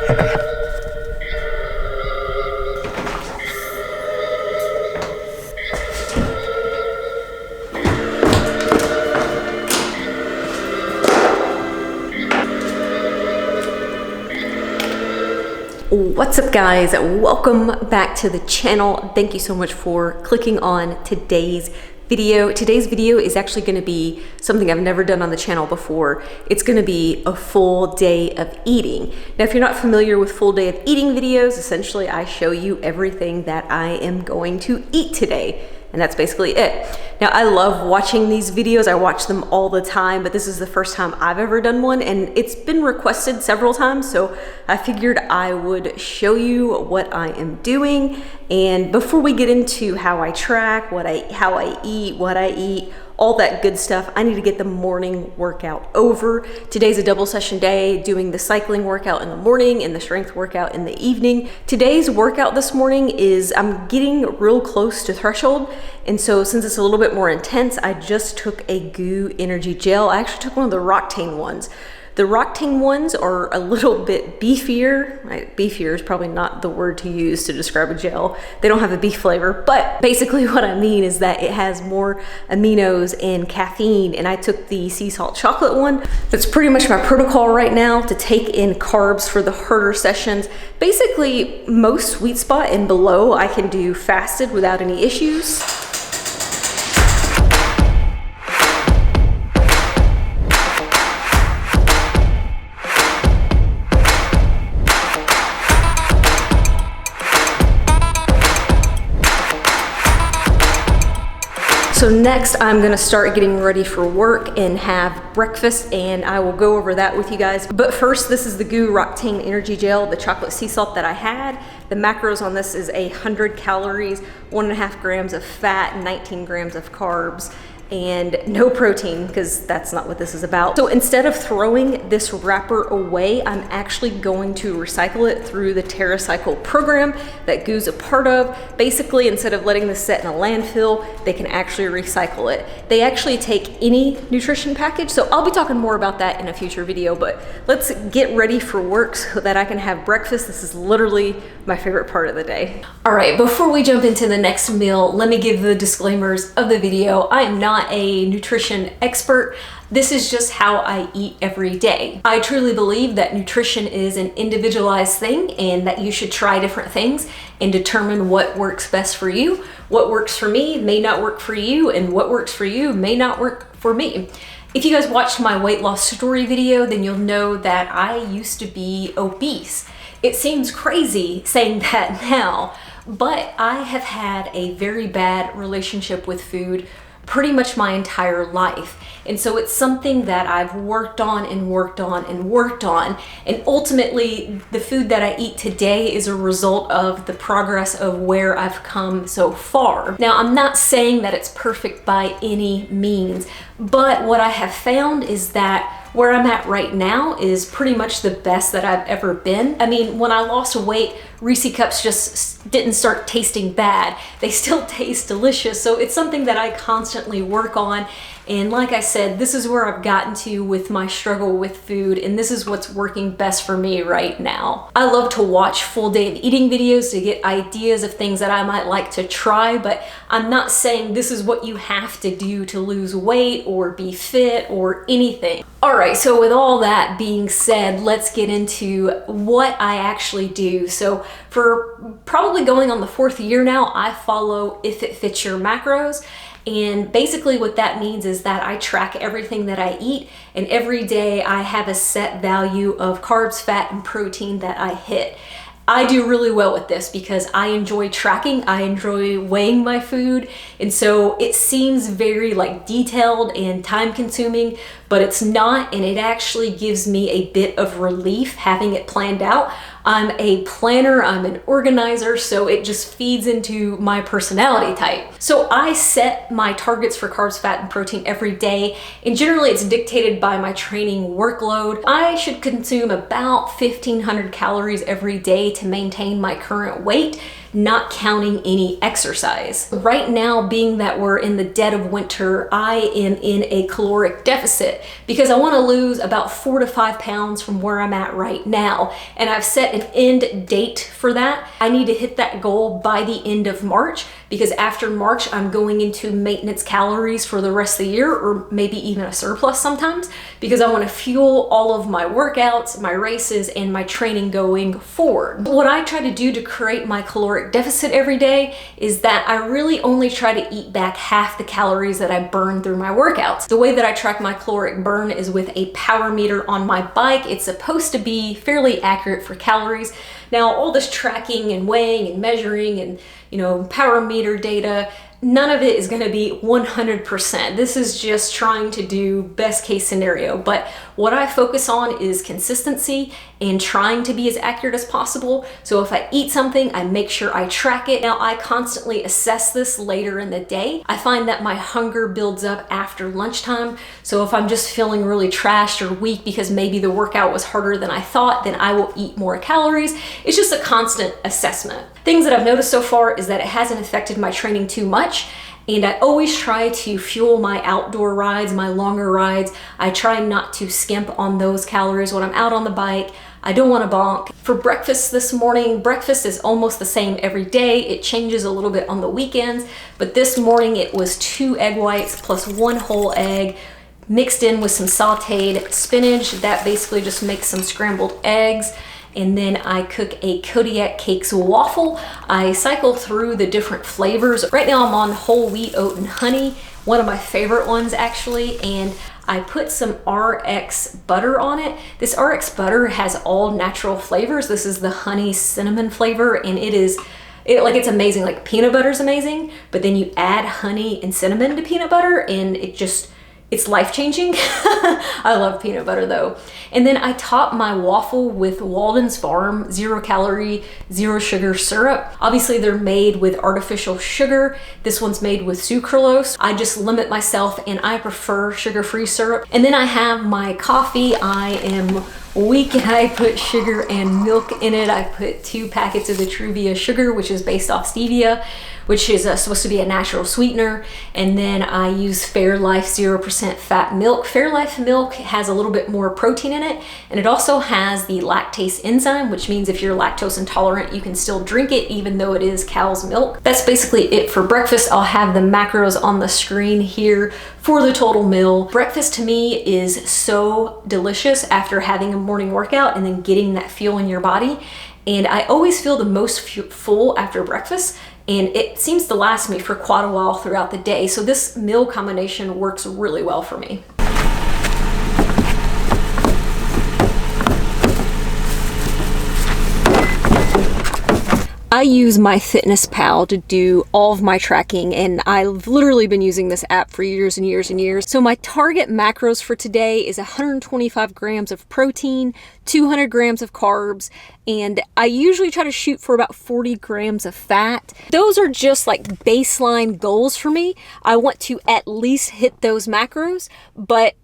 What's up guys, welcome back to the channel. Thank you so much for clicking on today's video. Today's video is actually going to be something I've never done on the channel before. It's going to be a full day of eating. Now if you're not familiar with full day of eating videos, essentially I show you everything that I am going to eat today. And that's basically it. Now I love watching these videos. I watch them all the time, but this is the first time I've ever done one and it's been requested several times. So I figured I would show you what I am doing. And before we get into how I track, how I eat, what I eat, all that good stuff, I need to get the morning workout over. Today's a double session day, doing the cycling workout in the morning and the strength workout in the evening. Today's workout this morning is, I'm getting real close to threshold. And so since it's a little bit more intense, I just took a GU energy gel. I actually took one of the Roctane ones. The Roctane ones are a little bit beefier. Beefier is probably not the word to use to describe a gel. They don't have a beef flavor, but basically what I mean is that it has more aminos and caffeine, and I took the sea salt chocolate one. That's pretty much my protocol right now, to take in carbs for the harder sessions. Basically, most sweet spot and below I can do fasted without any issues. So next I'm gonna start getting ready for work and have breakfast, and I will go over that with you guys. But first, this is the GU Roctane Energy Gel, the chocolate sea salt that I had. The macros on this is 100 calories, 1.5 grams of fat, 19 grams of carbs, and no protein, because that's not what this is about. So instead of throwing this wrapper away, I'm actually going to recycle it through the TerraCycle program that GU's a part of. Basically, instead of letting this sit in a landfill, they can actually recycle it. They actually take any nutrition package, so I'll be talking more about that in a future video, but let's get ready for work so that I can have breakfast. This is literally my favorite part of the day. All right, before we jump into the next meal, let me give the disclaimers of the video. I am not a nutrition expert. This is just how I eat every day. I truly believe that nutrition is an individualized thing and that you should try different things and determine what works best for you. What works for me may not work for you, and what works for you may not work for me. If you guys watched my weight loss story video, then you'll know that I used to be obese. It seems crazy saying that now, but I have had a very bad relationship with food pretty much my entire life. And so it's something that I've worked on and worked on and worked on. And ultimately, the food that I eat today is a result of the progress of where I've come so far. Now, I'm not saying that it's perfect by any means, but what I have found is that where I'm at right now is pretty much the best that I've ever been. I mean, when I lost weight, Reese cups just didn't start tasting bad. They still taste delicious. So it's something that I constantly work on. And like I said, this is where I've gotten to with my struggle with food, and this is what's working best for me right now. I love to watch full day of eating videos to get ideas of things that I might like to try, but I'm not saying this is what you have to do to lose weight or be fit or anything. All right, so with all that being said, let's get into what I actually do. So for probably going on the 4th year now, I follow IIFYM macros. And basically what that means is that I track everything that I eat, and every day I have a set value of carbs, fat, and protein that I hit. I do really well with this because I enjoy tracking, I enjoy weighing my food, and so it seems very like detailed and time consuming, but it's not, and it actually gives me a bit of relief having it planned out. I'm a planner, I'm an organizer, so it just feeds into my personality type. So I set my targets for carbs, fat, and protein every day, and generally it's dictated by my training workload. I should consume about 1,500 calories every day to maintain my current weight, not counting any exercise. Right now, being that we're in the dead of winter, I am in a caloric deficit because I want to lose about 4 to 5 pounds from where I'm at right now. And I've set an end date for that. I need to hit that goal by the end of March, because after March, I'm going into maintenance calories for the rest of the year, or maybe even a surplus sometimes, because I want to fuel all of my workouts, my races, and my training going forward. What I try to do to create my caloric deficit every day is that I really only try to eat back half the calories that I burn through my workouts. The way that I track my caloric burn is with a power meter on my bike. It's supposed to be fairly accurate for calories. Now, all this tracking and weighing and measuring and, you know, power meter data, none of it is going to be 100%. This is just trying to do best case scenario. But what I focus on is consistency and trying to be as accurate as possible. So if I eat something, I make sure I track it. Now, I constantly assess this later in the day. I find that my hunger builds up after lunchtime. So if I'm just feeling really trashed or weak because maybe the workout was harder than I thought, then I will eat more calories. It's just a constant assessment. Things that I've noticed so far is that it hasn't affected my training too much. And I always try to fuel my outdoor rides, my longer rides. I try not to skimp on those calories when I'm out on the bike. I don't want to bonk. For breakfast this morning, breakfast is almost the same every day. It changes a little bit on the weekends, but this morning it was 2 egg whites plus 1 whole egg, mixed in with some sauteed spinach. That basically just makes some scrambled eggs. And then I cook a Kodiak Cakes waffle. I cycle through the different flavors. Right now I'm on whole wheat, oat, and honey, one of my favorite ones actually, and I put some RX butter on it. This RX butter has all natural flavors. This is the honey cinnamon flavor, and it's amazing. Like, peanut butter is amazing, but then you add honey and cinnamon to peanut butter and it's life-changing. I love peanut butter though. And then I top my waffle with Walden's Farm 0-calorie, 0-sugar syrup. Obviously they're made with artificial sugar. This one's made with sucralose. I just limit myself and I prefer sugar-free syrup. And then I have my coffee. I am weak and I put sugar and milk in it. I put 2 packets of the Truvia sugar, which is based off stevia, which is supposed to be a natural sweetener. And then I use Fairlife 0% fat milk. Fairlife milk has a little bit more protein in it, and it also has the lactase enzyme, which means if you're lactose intolerant, you can still drink it even though it is cow's milk. That's basically it for breakfast. I'll have the macros on the screen here for the total meal. Breakfast to me is so delicious after having a morning workout and then getting that fuel in your body. And I always feel the most full after breakfast, and it seems to last me for quite a while throughout the day. So this meal combination works really well for me. I use MyFitnessPal to do all of my tracking, and I've literally been using this app for years and years and years. So my target macros for today is 125 grams of protein, 200 grams of carbs, and I usually try to shoot for about 40 grams of fat. Those are just like baseline goals for me. I want to at least hit those macros, but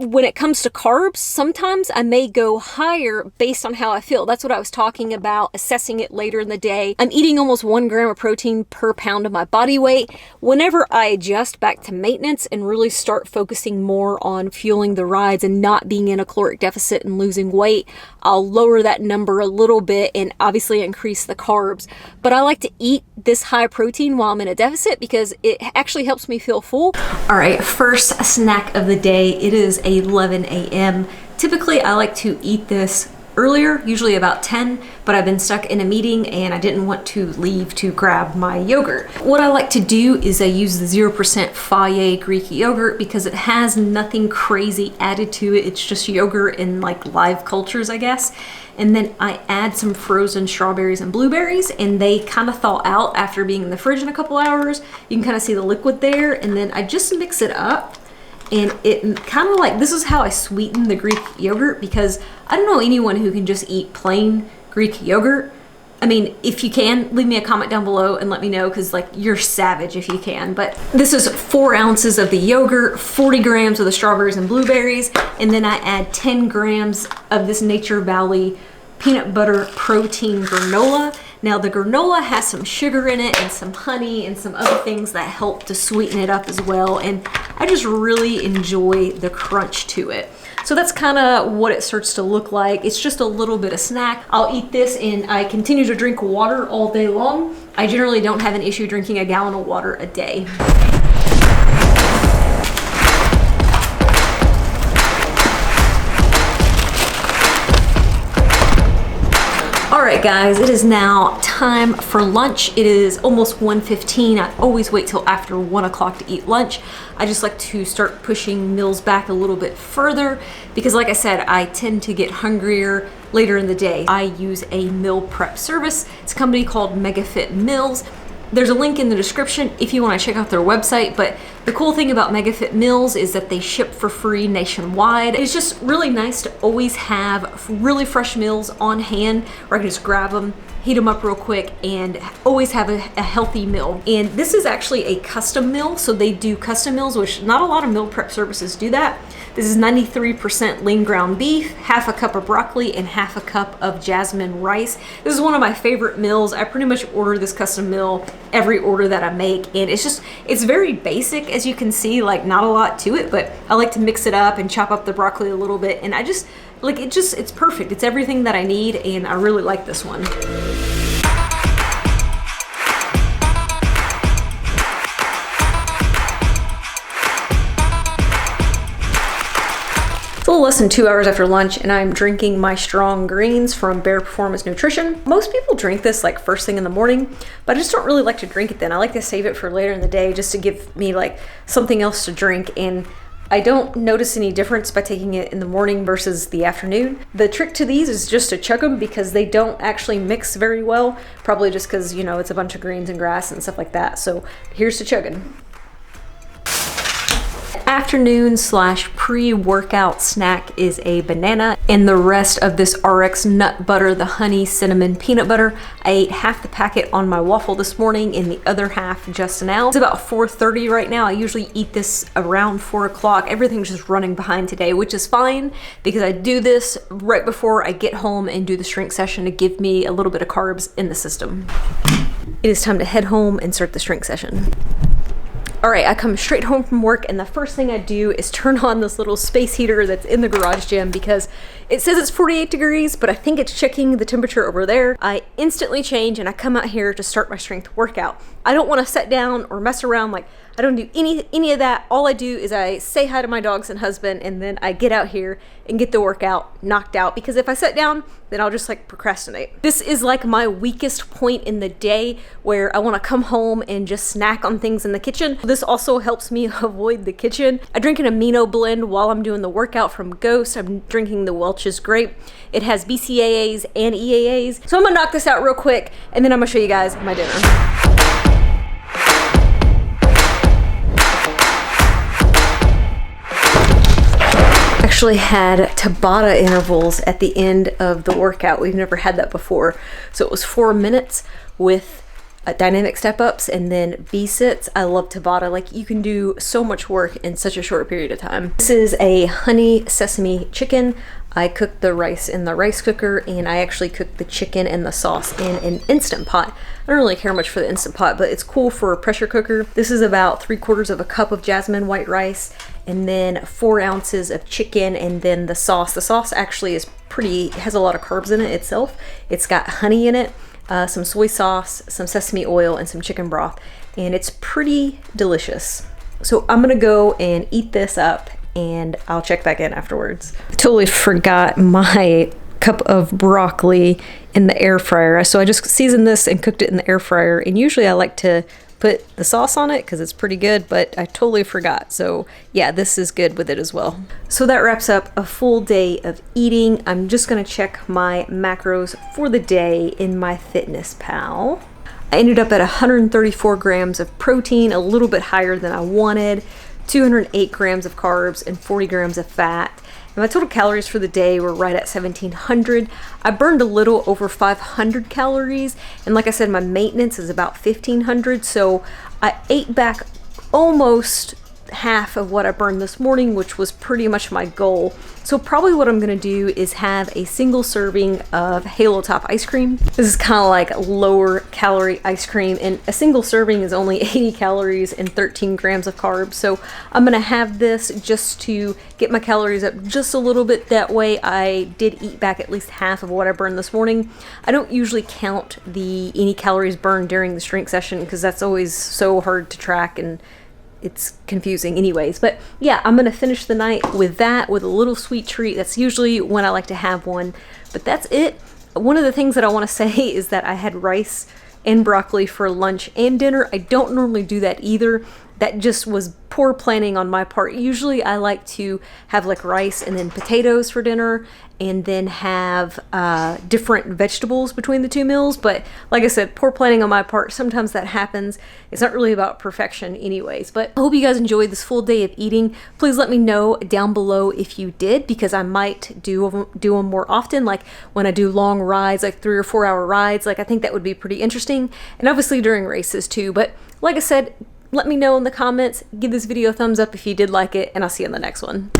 when it comes to carbs, sometimes I may go higher based on how I feel. That's what I was talking about, assessing it later in the day. I'm eating almost 1 gram of protein per pound of my body weight. Whenever I adjust back to maintenance and really start focusing more on fueling the rides and not being in a caloric deficit and losing weight, I'll lower that number a little bit and obviously increase the carbs. But I like to eat this high protein while I'm in a deficit because it actually helps me feel full. All right, first snack of the day. It is 11 a.m. Typically, I like to eat this earlier, usually about 10, but I've been stuck in a meeting and I didn't want to leave to grab my yogurt. What I like to do is I use the 0% IIFYM Greek yogurt because it has nothing crazy added to it. It's just yogurt in like live cultures, I guess. And then I add some frozen strawberries and blueberries, and they kind of thaw out after being in the fridge in a couple hours. You can kind of see the liquid there, and then I just mix it up. And it kind of like, this is how I sweeten the Greek yogurt, because I don't know anyone who can just eat plain Greek yogurt. I mean, if you can, leave me a comment down below and let me know, because like, you're savage if you can. But this is 4 ounces of the yogurt, 40 grams of the strawberries and blueberries, and then I add 10 grams of this Nature Valley peanut butter protein granola. Now the granola has some sugar in it and some honey and some other things that help to sweeten it up as well. And I just really enjoy the crunch to it. So that's kind of what it starts to look like. It's just a little bit of snack. I'll eat this and I continue to drink water all day long. I generally don't have an issue drinking a gallon of water a day. All right guys, it is now time for lunch. It is almost 1:15. I always wait till after 1 o'clock to eat lunch. I just like to start pushing meals back a little bit further because like I said, I tend to get hungrier later in the day. I use a meal prep service. It's a company called MegaFit Meals. There's a link in the description if you want to check out their website, but the cool thing about MegaFit Meals is that they ship for free nationwide. It's just really nice to always have really fresh meals on hand where I can just grab them, heat them up real quick, and always have a healthy meal. And this is actually a custom meal, so they do custom meals, which not a lot of meal prep services do that. This is 93% lean ground beef, half a cup of broccoli, and half a cup of jasmine rice. This is one of my favorite meals. I pretty much order this custom meal every order that I make, and it's very basic, as you can see, like not a lot to it, but I like to mix it up and chop up the broccoli a little bit, and I just, like, it's perfect. It's everything that I need, and I really like this one. A little less than 2 hours after lunch, and I'm drinking my strong greens from Bare Performance Nutrition. Most people drink this like first thing in the morning, but I just don't really like to drink it then. I like to save it for later in the day just to give me like something else to drink, and I don't notice any difference by taking it in the morning versus the afternoon. The trick to these is just to chug them because they don't actually mix very well, probably just because, you know, it's a bunch of greens and grass and stuff like that. So here's to chugging. Afternoon / pre-workout snack is a banana, and the rest of this RX nut butter, the honey cinnamon peanut butter. I ate half the packet on my waffle this morning and the other half just now. It's about 4:30 right now. I usually eat this around 4 o'clock. Everything's just running behind today, which is fine because I do this right before I get home and do the strength session to give me a little bit of carbs in the system. It is time to head home and start the strength session. All right, I come straight home from work, and the first thing I do is turn on this little space heater that's in the garage gym because it says it's 48 degrees, but I think it's checking the temperature over there. I instantly change and I come out here to start my strength workout. I don't want to sit down or mess around. Like, I don't do any of that. All I do is I say hi to my dogs and husband, and then I get out here and get the workout knocked out, because if I sit down, then I'll just like procrastinate. This is like my weakest point in the day where I want to come home and just snack on things in the kitchen. This also helps me avoid the kitchen. I drink an amino blend while I'm doing the workout from Ghost. I'm drinking the Welch's Grape. It has BCAAs and EAAs. So I'm gonna knock this out real quick, and then I'm gonna show you guys my dinner. Actually had Tabata intervals at the end of the workout. We've never had that before. So it was 4 minutes with dynamic step-ups and then V-sits. I love Tabata. Like, you can do so much work in such a short period of time. This is a honey sesame chicken. I cooked the rice in the rice cooker, and I actually cooked the chicken and the sauce in an Instant Pot. I don't really care much for the Instant Pot, but it's cool for a pressure cooker. This is about 3/4 of a cup of jasmine white rice, and then 4 ounces of chicken, and then the sauce. The sauce actually is has a lot of carbs in it itself. It's got honey in it, some soy sauce, some sesame oil, and some chicken broth, and it's pretty delicious. So I'm gonna go and eat this up, and I'll check back in afterwards. I totally forgot my cup of broccoli in the air fryer. So I just seasoned this and cooked it in the air fryer, and usually I like to put the sauce on it because it's pretty good, but I totally forgot. So yeah, this is good with it as well. So that wraps up a full day of eating. I'm just gonna check my macros for the day in MyFitnessPal. I ended up at 134 grams of protein, a little bit higher than I wanted, 208 grams of carbs, and 40 grams of fat. And my total calories for the day were right at 1,700. I burned a little over 500 calories, and like I said, my maintenance is about 1,500, so I ate back almost half of what I burned this morning, which was pretty much my goal. So probably what I'm gonna do is have a single serving of Halo Top ice cream. This is kind of like lower calorie ice cream, and a single serving is only 80 calories and 13 grams of carbs. So I'm gonna have this just to get my calories up just a little bit. That way I did eat back at least half of what I burned this morning. I don't usually count any calories burned during the strength session because that's always so hard to track and it's confusing anyways. But yeah, I'm gonna finish the night with that, with a little sweet treat. That's usually when I like to have one, but that's it. One of the things that I want to say is that I had rice and broccoli for lunch and dinner. I don't normally do that either. That just was poor planning on my part. Usually I like to have like rice and then potatoes for dinner and then have different vegetables between the two meals. But like I said, poor planning on my part. Sometimes that happens. It's not really about perfection anyways. But I hope you guys enjoyed this full day of eating. Please let me know down below if you did, because I might do them more often, like when I do long rides, like 3 or 4 hour rides. Like I think that would be pretty interesting, and obviously during races too. But like I said, let me know in the comments. Give this video a thumbs up if you did like it, and I'll see you in the next one.